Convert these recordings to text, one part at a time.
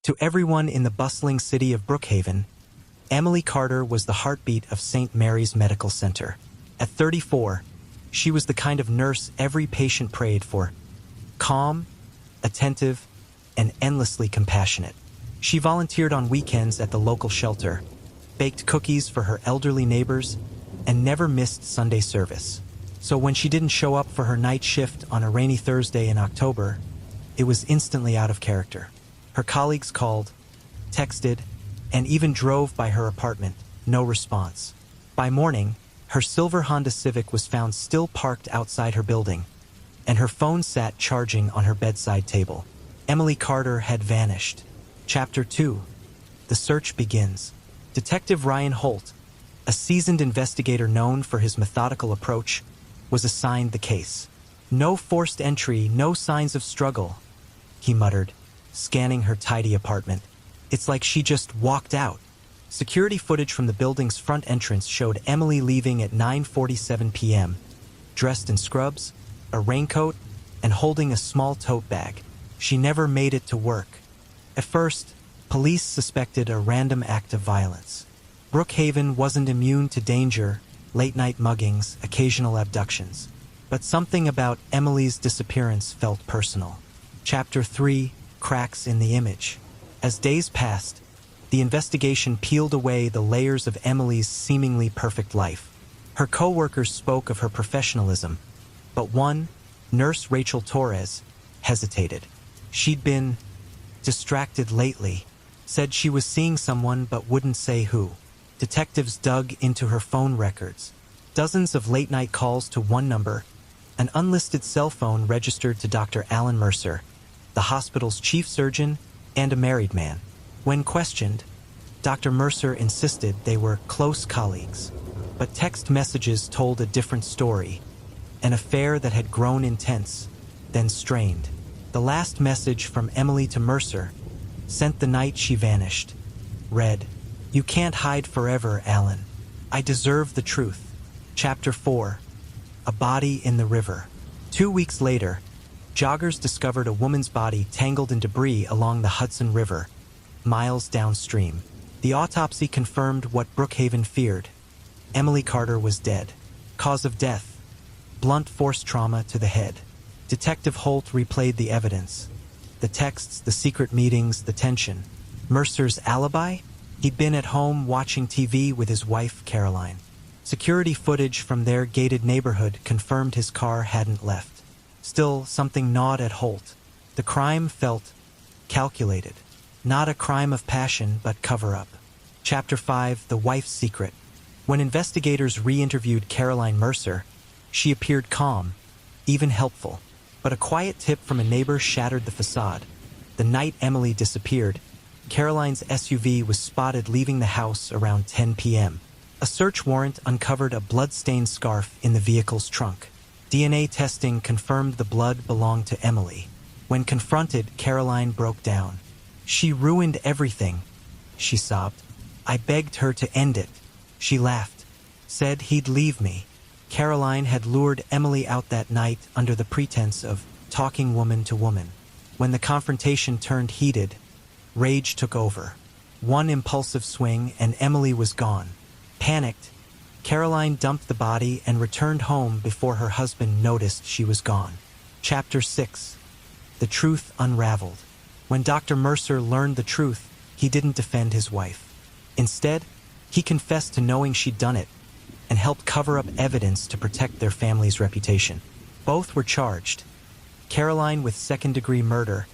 To everyone in the bustling city of Brookhaven, Emily Carter was the heartbeat of St. Mary's Medical Center. At 34, she was the kind of nurse every patient prayed for. Calm, attentive, and endlessly compassionate. She volunteered on weekends at the local shelter, baked cookies for her elderly neighbors, and never missed Sunday service. So when she didn't show up for her night shift on a rainy Thursday in October, it was instantly out of character. Her colleagues called, texted, and even drove by her apartment. No response. By morning, her silver Honda Civic was found still parked outside her building, and her phone sat charging on her bedside table. Emily Carter had vanished. Chapter 2. The search begins. Detective Ryan Holt, a seasoned investigator known for his methodical approach, was assigned the case. No forced entry, no signs of struggle, he muttered, scanning her tidy apartment. It's like she just walked out. Security footage from the building's front entrance showed Emily leaving at 9:47 p.m., dressed in scrubs, a raincoat, and holding a small tote bag. She never made it to work. At first, police suspected a random act of violence. Brookhaven wasn't immune to danger, late-night muggings, occasional abductions. But something about Emily's disappearance felt personal. Chapter 3. Cracks in the image. As days passed, the investigation peeled away the layers of Emily's seemingly perfect life. Her co-workers spoke of her professionalism, but one, Nurse Rachel Torres, hesitated. She'd been distracted lately, said she was seeing someone but wouldn't say who. Detectives dug into her phone records. Dozens of late-night calls to one number, an unlisted cell phone registered to Dr. Alan Mercer, the hospital's chief surgeon, and a married man. When questioned, Dr. Mercer insisted they were close colleagues, but text messages told a different story, an affair that had grown intense, then strained. The last message from Emily to Mercer, sent the night she vanished, read, "You can't hide forever, Alan. I deserve the truth." Chapter 4. A body in the river. 2 weeks later, joggers discovered a woman's body tangled in debris along the Hudson River, miles downstream. The autopsy confirmed what Brookhaven feared. Emily Carter was dead. Cause of death: blunt force trauma to the head. Detective Holt replayed the evidence. The texts, the secret meetings, the tension. Mercer's alibi? He'd been at home watching TV with his wife, Caroline. Security footage from their gated neighborhood confirmed his car hadn't left. Still, something gnawed at Holt. The crime felt calculated. Not a crime of passion, but cover-up. Chapter 5. The Wife's Secret. When investigators re-interviewed Caroline Mercer, she appeared calm, even helpful. But a quiet tip from a neighbor shattered the facade. The night Emily disappeared, Caroline's SUV was spotted leaving the house around 10 p.m. A search warrant uncovered a blood-stained scarf in the vehicle's trunk. DNA testing confirmed the blood belonged to Emily. When confronted, Caroline broke down. "She ruined everything," she sobbed. "I begged her to end it." She laughed, said he'd leave me. Caroline had lured Emily out that night under the pretense of talking woman to woman. When the confrontation turned heated, rage took over. One impulsive swing and Emily was gone. Panicked, Caroline dumped the body and returned home before her husband noticed she was gone. Chapter 6. The Truth Unraveled. When Dr. Mercer learned the truth, he didn't defend his wife. Instead, he confessed to knowing she'd done it and helped cover up evidence to protect their family's reputation. Both were charged, Caroline with second-degree murder,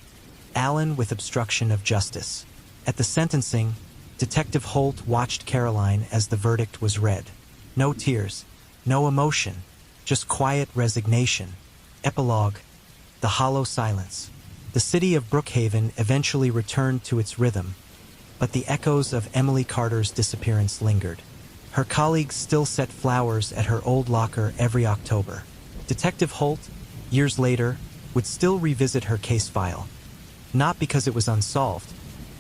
Alan with obstruction of justice. At the sentencing, Detective Holt watched Caroline as the verdict was read. No tears, no emotion, just quiet resignation. Epilogue: the hollow silence. The city of Brookhaven eventually returned to its rhythm, but the echoes of Emily Carter's disappearance lingered. Her colleagues still set flowers at her old locker every October. Detective Holt, years later, would still revisit her case file, not because it was unsolved,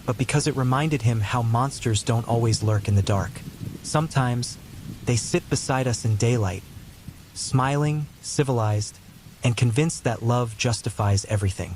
but because it reminded him how monsters don't always lurk in the dark. Sometimes, they sit beside us in daylight, smiling, civilized, and convinced that love justifies everything.